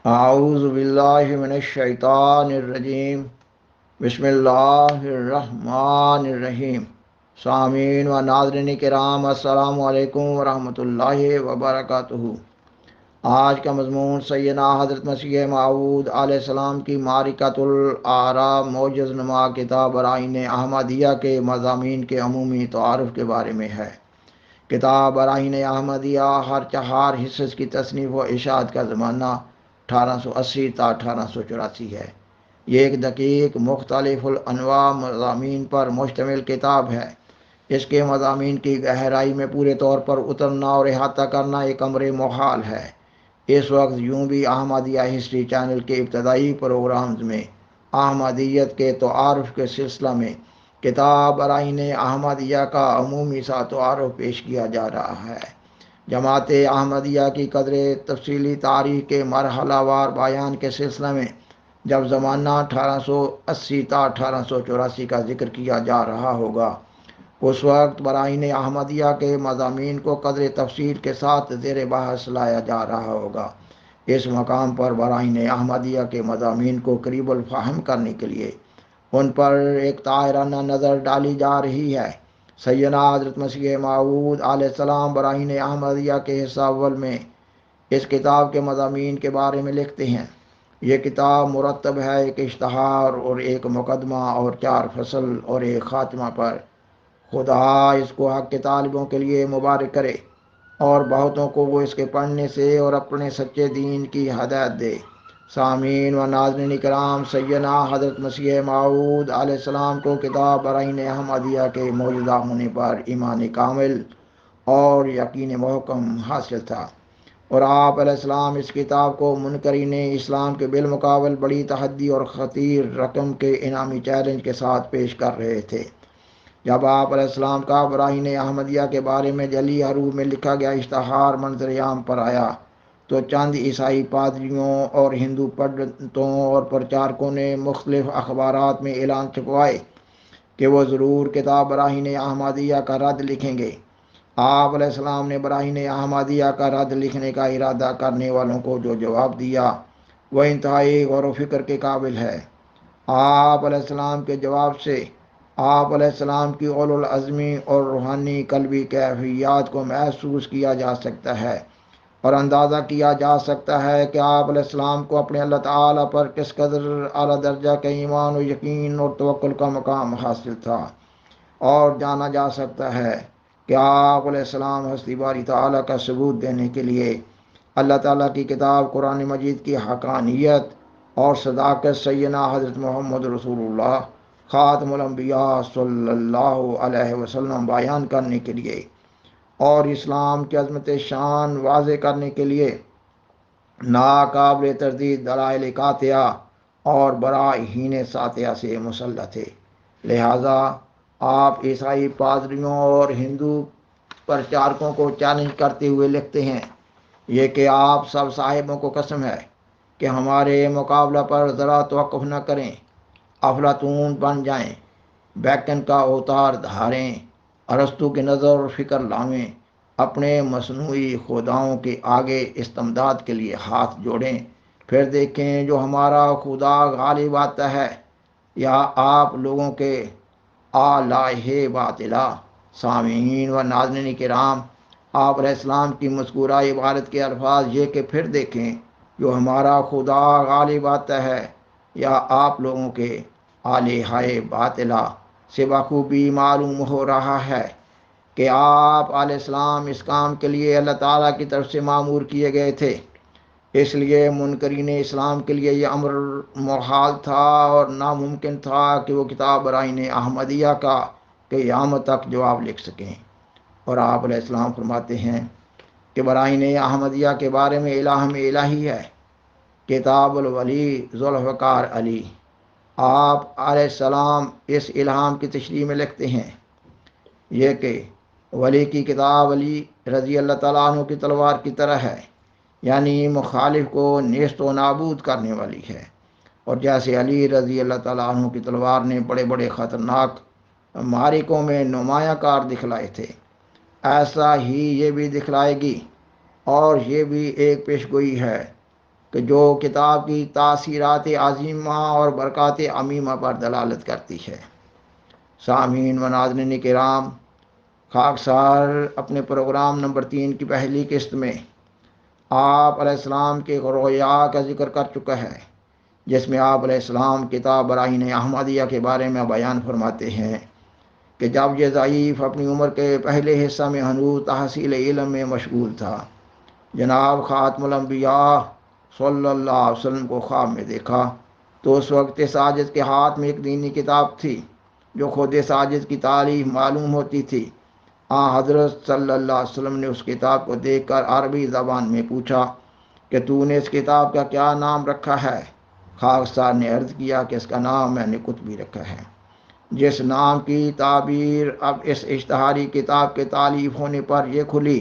اعوذ باللہ من الشیطان الرجیم بسم اللہ الرحمن الرحیم۔ سامعین و ناظرین کرام، السلام علیکم ورحمۃ اللہ وبرکاتہ۔ آج کا مضمون سیدنا حضرت مسیح موعود علیہ السلام کی معرکۃ الآراء معجز نما کتاب برائین احمدیہ کے مضامین کے عمومی تعارف کے بارے میں ہے۔ کتاب برائین احمدیہ ہر 4 حصص کی تصنیف و اشاعت کا زمانہ 1880 تا 1884 ہے۔ یہ ایک دقیق مختلف الانواع مضامین پر مشتمل کتاب ہے۔ اس کے مضامین کی گہرائی میں پورے طور پر اترنا اور احاطہ کرنا ایک امر محال ہے۔ اس وقت یوں بھی احمدیہ ہسٹری چینل کے ابتدائی پروگرامز میں احمدیت کے تعارف کے سلسلہ میں کتاب برائین احمدیہ کا عمومی سا تعارف پیش کیا جا رہا ہے۔ جماعت احمدیہ کی قدر تفصیلی تاریخ کے مرحلہ وار بیان کے سلسلہ میں جب زمانہ 1880 تا 1884 کا ذکر کیا جا رہا ہوگا، اس وقت برائین احمدیہ کے مضامین کو قدر تفصیل کے ساتھ زیر بحث لایا جا رہا ہوگا۔ اس مقام پر برائین احمدیہ کے مضامین کو قریب الفہم کرنے کے لیے ان پر ایک طاہرانہ نظر ڈالی جا رہی ہے۔ سیدنا حضرت مسیح موعود علیہ السلام برائین احمدیہ کے حصہ اول میں اس کتاب کے مضامین کے بارے میں لکھتے ہیں۔ یہ کتاب مرتب ہے ایک اشتہار اور ایک مقدمہ اور 4 فصل اور ایک خاتمہ پر۔ خدا اس کو حق کے طالبوں کے لیے مبارک کرے اور بہتوں کو وہ اس کے پڑھنے سے اور اپنے سچے دین کی ہدایت دے۔ سامعین و ناظرین کرام، سیدنا حضرت مسیح موعود علیہ السلام کو کتاب برائین احمدیہ کے موجودہ ہونے پر ایمان کامل اور یقین محکم حاصل تھا، اور آپ علیہ السلام اس کتاب کو منکرین اسلام کے بالمقابل بڑی تحدی اور خطیر رقم کے انعامی چیلنج کے ساتھ پیش کر رہے تھے۔ جب آپ علیہ السلام کا برائین احمدیہ کے بارے میں جلی حروف میں لکھا گیا اشتہار منظر عام پر آیا تو چند عیسائی پادریوں اور ہندو پنڈتوں اور پرچارکوں نے مختلف اخبارات میں اعلان چھپوائے کہ وہ ضرور کتاب برائین احمدیہ کا رد لکھیں گے۔ آپ علیہ السلام نے برائین احمدیہ کا رد لکھنے کا ارادہ کرنے والوں کو جو جواب دیا وہ انتہائی غور و فکر کے قابل ہے۔ آپ علیہ السلام کے جواب سے آپ علیہ السلام کی اولو العزمی اور روحانی قلبی کیفیات کو محسوس کیا جا سکتا ہے اور اندازہ کیا جا سکتا ہے کہ آپ علیہ السلام کو اپنے اللہ تعالیٰ پر کس قدر اعلیٰ درجہ کے ایمان و یقین اور توکل کا مقام حاصل تھا، اور جانا جا سکتا ہے کہ آپ علیہ السلام ہستی باری تعالیٰ کا ثبوت دینے کے لیے اللہ تعالیٰ کی کتاب قرآن مجید کی حقانیت اور صداقت سیدنا حضرت محمد رسول اللہ خاتم الانبیاء صلی اللہ علیہ وسلم بیان کرنے کے لیے اور اسلام کی عظمت شان واضح کرنے کے لیے ناقابل تردید دلائل قاطعہ اور براہین ساطعہ سے مسلح تھے۔ لہذا آپ عیسائی پادریوں اور ہندو پرچارکوں کو چیلنج کرتے ہوئے لکھتے ہیں، یہ کہ آپ سب صاحبوں کو قسم ہے کہ ہمارے مقابلہ پر ذرا توقف نہ کریں، افلاطون بن جائیں، بیکن کا اوتار دھاریں، ارسطو کی نظر اور فکر لاویں، اپنے مصنوعی خداؤں کے آگے استمداد کے لیے ہاتھ جوڑیں، پھر دیکھیں جو ہمارا خدا غالب آتا ہے یا آپ لوگوں کے آلہہ باطلہ۔ سامعین و ناظرین کرام، آپ علیہ السلام کی مذکورہ عبارت کے الفاظ یہ کہ پھر دیکھیں جو ہمارا خدا غالب آتا ہے یا آپ لوگوں کے آلہہ باطلہ سے بخوبی معلوم ہو رہا ہے کہ آپ علیہ السلام اس کام کے لیے اللہ تعالیٰ کی طرف سے مامور کیے گئے تھے۔ اس لیے منکرین اسلام کے لیے یہ امر محال تھا اور ناممکن تھا کہ وہ کتاب برائین احمدیہ کا قیامت تک جواب لکھ سکیں۔ اور آپ علیہ السلام فرماتے ہیں کہ برائین احمدیہ کے بارے میں الہام الہی ہے، کتاب الولی ذوالفقار علی۔ آپ علیہ السلام اس الہام کی تشریح میں لکھتے ہیں یہ کہ ولی کی کتاب علی رضی اللہ تعالیٰ عنہ کی تلوار کی طرح ہے، یعنی مخالف کو نیست و نابود کرنے والی ہے، اور جیسے علی رضی اللہ تعالیٰ عنہ کی تلوار نے بڑے بڑے خطرناک معرکوں میں نمایاں کار دکھلائے تھے، ایسا ہی یہ بھی دکھلائے گی۔ اور یہ بھی ایک پیشگوئی ہے کہ جو کتاب کی تاثیرات عظیمہ اور برکات عمیمہ پر دلالت کرتی ہے۔ سامعین و ناظرین کرام، خاکسار اپنے پروگرام نمبر 3 کی پہلی قسط میں آپ علیہ السلام کے رویا کا ذکر کر چکا ہے، جس میں آپ علیہ السلام کتاب براہین احمدیہ کے بارے میں بیان فرماتے ہیں کہ جب یہ ضعیف اپنی عمر کے پہلے حصہ میں ہنوز تحصیل علم میں مشغول تھا، جناب خاتم الانبیاء صلی اللہ علیہ وسلم کو خواب میں دیکھا تو اس وقت ساجد کے ہاتھ میں ایک دینی کتاب تھی جو خود ساجد کی تعریف معلوم ہوتی تھی۔ حضرت صلی اللہ علیہ وسلم نے اس کتاب کو دیکھ کر عربی زبان میں پوچھا کہ تو نے اس کتاب کا کیا نام رکھا ہے؟ خاکسار نے عرض کیا کہ اس کا نام میں نے قطبی رکھا ہے، جس نام کی تعبیر اب اس اشتہاری کتاب کے تالیف ہونے پر یہ کھلی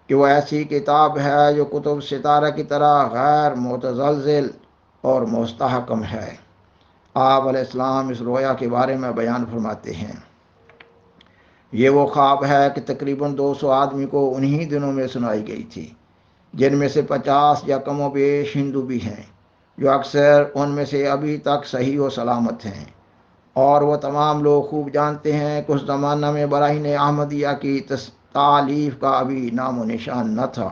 کہ وہ ایسی کتاب ہے جو کتب ستارہ کی طرح غیر متزلزل اور مستحکم ہے۔ آپ علیہ السلام اس رویا کے بارے میں بیان فرماتے ہیں، یہ وہ خواب ہے کہ تقریباً 200 آدمی کو انہی دنوں میں سنائی گئی تھی، جن میں سے 50 یا کم و بیش ہندو بھی ہیں، جو اکثر ان میں سے ابھی تک صحیح و سلامت ہیں، اور وہ تمام لوگ خوب جانتے ہیں کہ اس زمانہ میں براہین احمدیہ کی تالیف کا ابھی نام و نشان نہ تھا،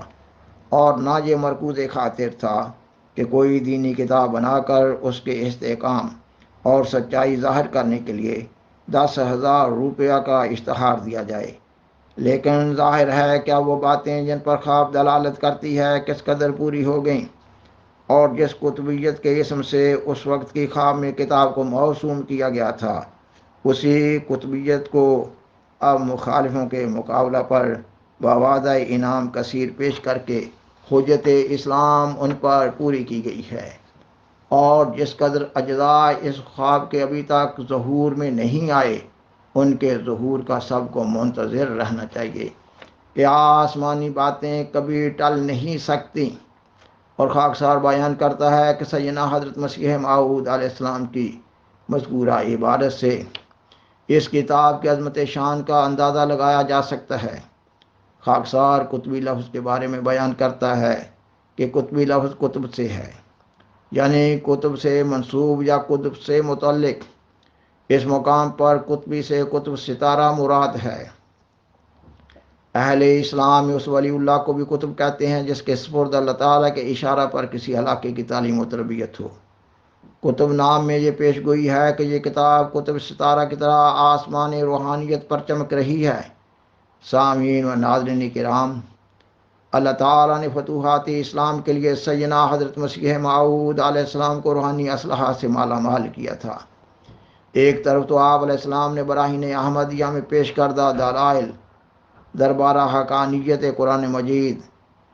اور نہ یہ مرکوز خاطر تھا کہ کوئی دینی کتاب بنا کر اس کے استحکام اور سچائی ظاہر کرنے کے لیے 10,000 روپیہ کا اشتہار دیا جائے۔ لیکن ظاہر ہے کیا وہ باتیں جن پر خواب دلالت کرتی ہے کس قدر پوری ہو گئیں، اور جس قطبیت کے اسم سے اس وقت کی خواب میں کتاب کو موسوم کیا گیا تھا، اسی قطبیت کو اب مخالفوں کے مقابلہ پر بوادہ انعام کثیر پیش کر کے حجت اسلام ان پر پوری کی گئی ہے، اور جس قدر اجزاء اس خواب کے ابھی تک ظہور میں نہیں آئے، ان کے ظہور کا سب کو منتظر رہنا چاہیے کہ آسمانی باتیں کبھی ٹل نہیں سکتی۔ اور خاکسار بیان کرتا ہے کہ سیدنا حضرت مسیح موعود علیہ السلام کی مذکورہ عبارت سے اس کتاب کی عظمت شان کا اندازہ لگایا جا سکتا ہے۔ خاکسار قطبی لفظ کے بارے میں بیان کرتا ہے کہ قطبی لفظ قطب سے ہے، یعنی قطب سے منسوب یا قطب سے متعلق۔ اس مقام پر قطبی سے قطب ستارہ مراد ہے۔ اہل اسلام اس ولی اللہ کو بھی قطب کہتے ہیں جس کے سپرد اللہ تعالیٰ کے اشارہ پر کسی علاقے کی تعلیم و تربیت ہو۔ قطب نام میں یہ پیش گوئی ہے کہ یہ کتاب قطب ستارہ کی طرح آسمان روحانیت پر چمک رہی ہے۔ سامعین و ناظرین کرام، اللہ تعالیٰ نے فتوحات اسلام کے لیے سیدنا حضرت مسیح موعود علیہ السلام کو روحانی اسلحہ سے مالا مال کیا تھا۔ ایک طرف تو آپ علیہ السلام نے براہین احمدیہ میں پیش کردہ دلائل دربارہ حقانیت قرآن مجید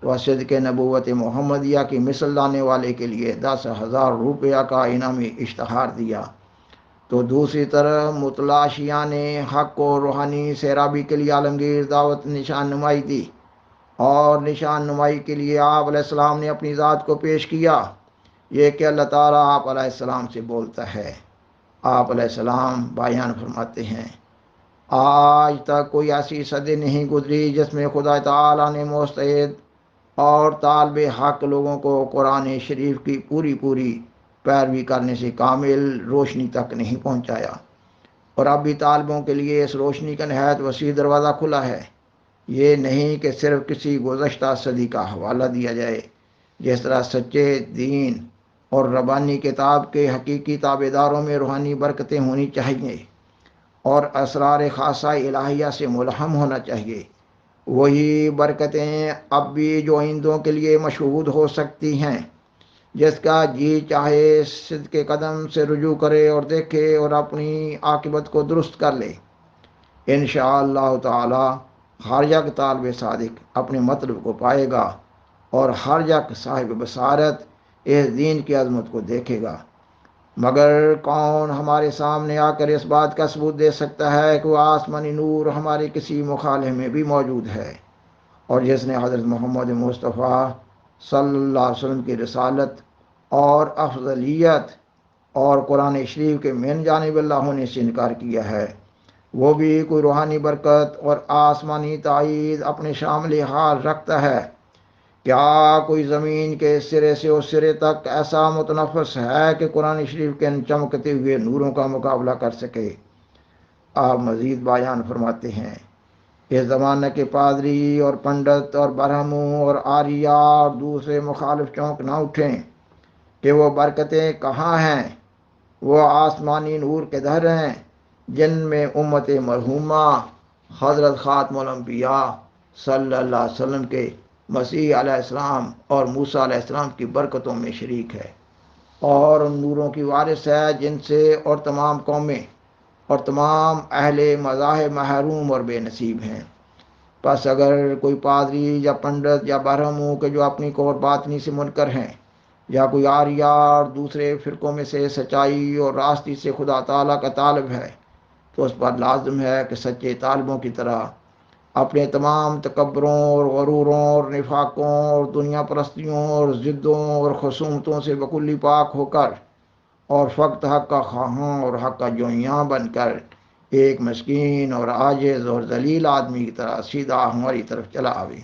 و صدق نبوت محمدیہ کی مثل لانے والے کے لیے 10,000 روپیہ کا انعامی اشتہار دیا، تو دوسری طرف متلاشیان حق کو روحانی سیرابی کے لیے عالمگیر دعوت نشان نمائی دی، اور نشان نمائی کے لیے آپ علیہ السلام نے اپنی ذات کو پیش کیا، یہ کہ اللہ تعالیٰ آپ علیہ السلام سے بولتا ہے۔ آپ علیہ السلام بیان فرماتے ہیں، آج تک کوئی ایسی صدی نہیں گزری جس میں خدا تعالیٰ نے مستعد اور طالب حق لوگوں کو قرآن شریف کی پوری پیروی کرنے سے کامل روشنی تک نہیں پہنچایا، اور اب بھی طالبوں کے لیے اس روشنی کا نہایت وسیع دروازہ کھلا ہے۔ یہ نہیں کہ صرف کسی گزشتہ صدی کا حوالہ دیا جائے، جس طرح سچے دین اور ربانی کتاب کے حقیقی تابعداروں میں روحانی برکتیں ہونی چاہیے اور اسرار خاصہ الہیہ سے ملہم ہونا چاہیے، وہی برکتیں اب بھی جو آئندوں کے لیے مشہود ہو سکتی ہیں۔ جس کا جی چاہے صدق کے قدم سے رجوع کرے اور دیکھے اور اپنی عاقبت کو درست کر لے۔ انشاءاللہ تعالی ہر یک طالب صادق اپنے مطلب کو پائے گا، اور ہر یک صاحب بصارت اس دین کی عظمت کو دیکھے گا۔ مگر کون ہمارے سامنے آ کر اس بات کا ثبوت دے سکتا ہے کہ وہ آسمانی نور ہمارے کسی مخالف میں بھی موجود ہے، اور جس نے حضرت محمد مصطفیٰ صلی اللہ علیہ وسلم کی رسالت اور افضلیت اور قرآن شریف کے من جانب اللہ ہونے سے انکار کیا ہے، وہ بھی کوئی روحانی برکت اور آسمانی تائید اپنے شامل حال رکھتا ہے کیا کوئی زمین کے اس سرے سے اس سرے تک ایسا متنفس ہے کہ قرآن شریف کے ان چمکتے ہوئے نوروں کا مقابلہ کر سکے؟ آپ مزید بیان فرماتے ہیں، اس زمانہ کے پادری اور پنڈت اور برہموں اور آریہ اور دوسرے مخالف چونک نہ اٹھیں کہ وہ برکتیں کہاں ہیں، وہ آسمانی نور کے در ہیں جن میں امت مرحومہ حضرت خاتم الانبیاء صلی اللہ علیہ وسلم کے مسیح علیہ السلام اور موسیٰ علیہ السلام کی برکتوں میں شریک ہے، اور ان نوروں کی وارث ہے جن سے اور تمام قومیں اور تمام اہل مذاہب محروم اور بے نصیب ہیں۔ پس اگر کوئی پادری یا پنڈت یا برہم ہو کہ جو اپنی قور باطنی سے منکر ہیں، یا کوئی آریہ اور دوسرے فرقوں میں سے سچائی اور راستی سے خدا تعالیٰ کا طالب ہے، تو اس پر لازم ہے کہ سچے طالبوں کی طرح اپنے تمام تکبروں اور غروروں اور نفاقوں اور دنیا پرستیوں اور ضدوں اور خصومتوں سے بکلی پاک ہو کر اور فقط حق کا خواہاں اور حق کا جوئیاں بن کر ایک مسکین اور عاجز اور ذلیل آدمی کی طرح سیدھا ہماری طرف چلا آوے،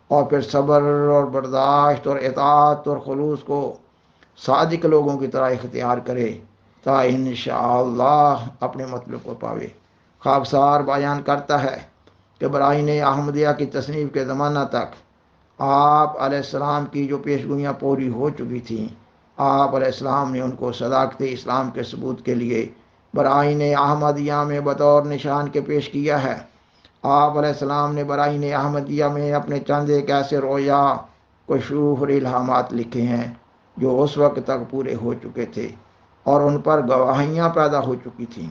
اور پھر صبر اور برداشت اور اطاعت اور خلوص کو صادق لوگوں کی طرح اختیار کرے تا انشاءاللہ اپنے مطلب کو پاوے۔ خاکسار بیان کرتا ہے کہ براہین احمدیہ کی تصنیف کے زمانہ تک آپ علیہ السلام کی جو پیشگوئیاں پوری ہو چکی تھیں، آپ علیہ السلام نے ان کو صداقت اسلام کے ثبوت کے لیے براہین احمدیہ میں بطور نشان کے پیش کیا ہے۔ آپ علیہ السلام نے براہین احمدیہ میں اپنے چند ایک ایسے رویا، کشوف اور الہامات لکھے ہیں جو اس وقت تک پورے ہو چکے تھے اور ان پر گواہیاں پیدا ہو چکی تھیں۔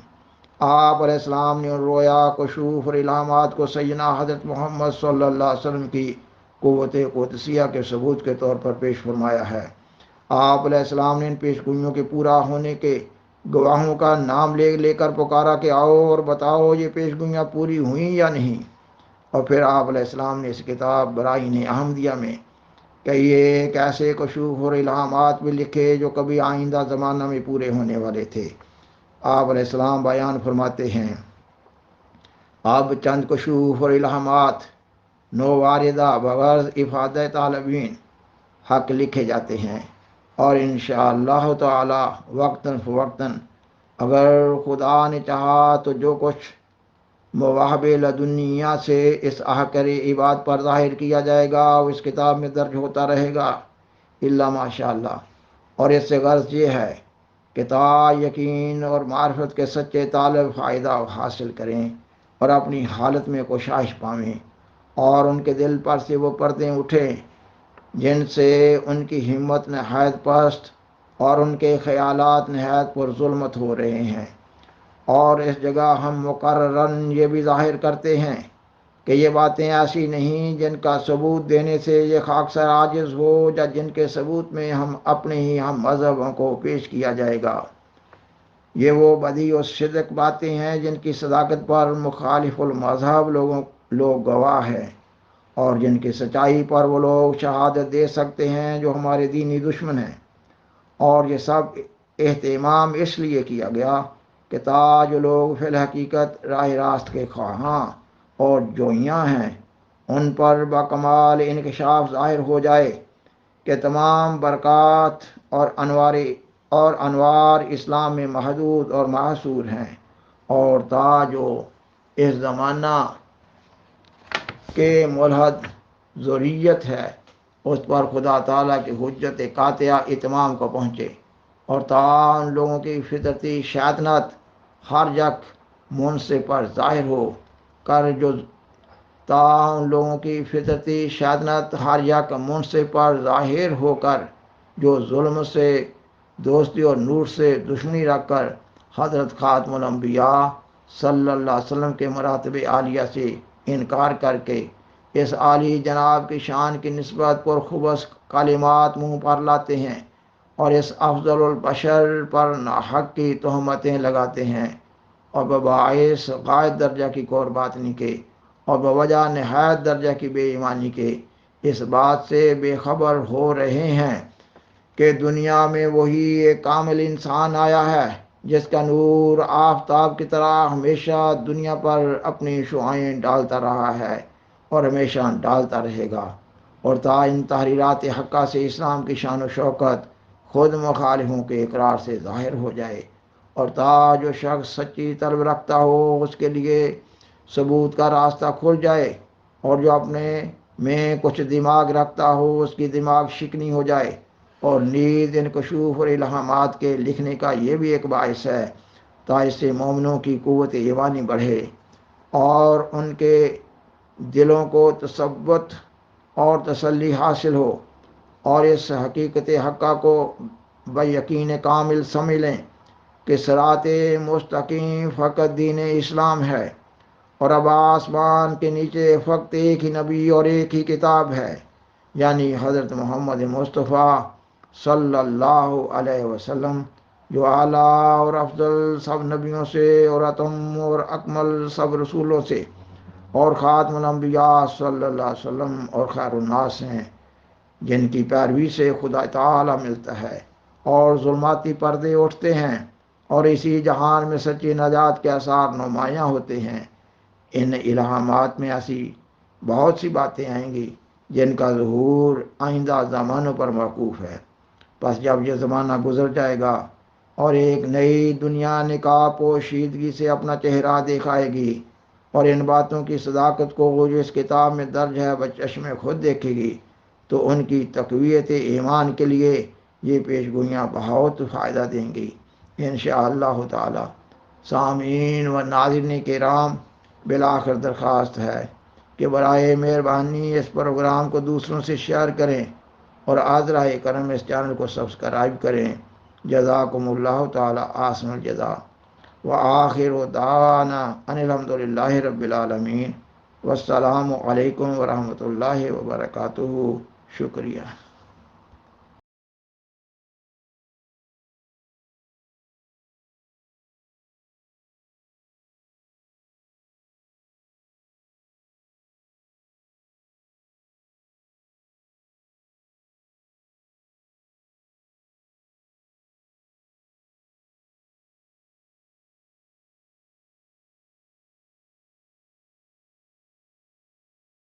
آپ علیہ السلام نے ان رویا، کشوف اور الہامات کو سیدنا حضرت محمد صلی اللہ علیہ وسلم کی قوت قدسیہ کے ثبوت کے طور پر پیش فرمایا ہے۔ آپ علیہ السلام نے ان پیشگوئیوں کے پورا ہونے کے گواہوں کا نام لے لے کر پکارا کہ آؤ اور بتاؤ یہ پیشگوئیاں پوری ہوئیں یا نہیں، اور پھر آپ علیہ السلام نے اس کتاب براہین احمدیہ میں کئی ایک ایسے کشوف اور الہامات بھی لکھے جو کبھی آئندہ زمانہ میں پورے ہونے والے تھے۔ آپ علیہ السلام بیان فرماتے ہیں، اب چند کشوف اور الہامات نوواردہ بغرض افادہ طالبین حق لکھے جاتے ہیں، اور انشاءاللہ تعالی وقتاً فوقتاً اگر خدا نے چاہا تو جو کچھ مواہب لدنیا سے اس احکر عباد پر ظاہر کیا جائے گا وہ اس کتاب میں درج ہوتا رہے گا الا ماشاء اللہ۔ اور اس سے غرض یہ ہے کہ تا یقین اور معرفت کے سچے طالب فائدہ حاصل کریں اور اپنی حالت میں کوشش پائیں، اور ان کے دل پر سے وہ پردے اٹھیں جن سے ان کی ہمت نہایت پست اور ان کے خیالات نہایت پر ظلمت ہو رہے ہیں۔ اور اس جگہ ہم مقرراً یہ بھی ظاہر کرتے ہیں کہ یہ باتیں ایسی نہیں جن کا ثبوت دینے سے یہ خاکسار عاجز ہو، یا جن کے ثبوت میں ہم اپنے ہی ہم مذہبوں کو پیش کیا جائے گا۔ یہ وہ بدیع و صدق باتیں ہیں جن کی صداقت پر مخالف المذہب لوگ گواہ ہیں، اور جن کی سچائی پر وہ لوگ شہادت دے سکتے ہیں جو ہمارے دینی دشمن ہیں۔ اور یہ سب اہتمام اس لیے کیا گیا کہ جو لوگ فی الحقیقت راہ راست کے خواہاں اور جوئیاں ہیں ان پر بکمال انکشاف ظاہر ہو جائے کہ تمام برکات اور انوار اسلام میں محدود اور محصور ہیں، اور جو اس زمانہ کے ملحد ذریت ہے اس پر خدا تعالیٰ کی حجت قاطعہ اتمام کو پہنچے، اور ان لوگوں کی فطرتی شیطنت ہر یک منصف پر ظاہر ہو کر جو ان لوگوں کی فطرتی شیطنت ہر یک منصف پر ظاہر ہو کر جو ظلم سے دوستی اور نور سے دشمنی رکھ کر حضرت خاتم الانبیاء صلی اللہ علیہ وسلم کے مراتب عالیہ سے انکار کر کے اس عالی جناب کی شان کی نسبت پر خبث کلمات منہ پر لاتے ہیں، اور اس افضل البشر پر ناحق کی تہمتیں لگاتے ہیں، اور بباعث غائب درجہ کی کور باطنی کے اور بوجہ نہایت درجہ کی بے ایمانی کے اس بات سے بے خبر ہو رہے ہیں کہ دنیا میں وہی ایک کامل انسان آیا ہے جس کا نور آفتاب کی طرح ہمیشہ دنیا پر اپنی شعائیں ڈالتا رہا ہے اور ہمیشہ ڈالتا رہے گا، اور تا ان تحریرات حقہ سے اسلام کی شان و شوکت خود مخالفوں کے اقرار سے ظاہر ہو جائے، اور تا جو شخص سچی طلب رکھتا ہو اس کے لیے ثبوت کا راستہ کھل جائے، اور جو اپنے میں کچھ دماغ رکھتا ہو اس کی دماغ شکنی ہو جائے۔ اور نیز ان کشوف اور الہامات کے لکھنے کا یہ بھی ایک باعث ہے تا اس سے مومنوں کی قوت ایمانی بڑھے اور ان کے دلوں کو تثبت اور تسلی حاصل ہو، اور اس حقیقت حقہ کو بیقین کامل سمجھ لیں کہ صراط مستقیم فقط دین اسلام ہے، اور اب آسمان کے نیچے فقط ایک ہی نبی اور ایک ہی کتاب ہے، یعنی حضرت محمد مصطفیٰ صلی اللہ علیہ وسلم، جو اعلیٰ اور افضل سب نبیوں سے اور اتم اور اکمل سب رسولوں سے اور خاتم الانبیاء صلی اللہ علیہ وسلم اور خیر الناس ہیں، جن کی پیروی سے خدا تعالی ملتا ہے اور ظلماتی پردے اٹھتے ہیں اور اسی جہان میں سچی نجات کے آثار نمایاں ہوتے ہیں۔ ان الہامات میں ایسی بہت سی باتیں آئیں گی جن کا ظہور آئندہ زمانوں پر موقوف ہے۔ پس جب یہ زمانہ گزر جائے گا اور ایک نئی دنیا نقاب پوشیدگی سے اپنا چہرہ دکھائے گی، اور ان باتوں کی صداقت کو وہ جو اس کتاب میں درج ہے بچشم خود دیکھے گی، تو ان کی تقویت ایمان کے لیے یہ پیشگوئیاں بہت فائدہ دیں گی انشاءاللہ تعالی۔ سامعین و ناظرین کرام، بالآخر درخواست ہے کہ برائے مہربانی اس پروگرام کو دوسروں سے شیئر کریں اور آذرہ کرم اس چینل کو سبسکرائب کریں۔ جزاکم اللہ تعالی احسن الجزا، وآخر دعوانا ان الحمد للہ رب العالمین، والسلام علیکم ورحمۃ اللہ وبرکاتہ۔ شکریہ۔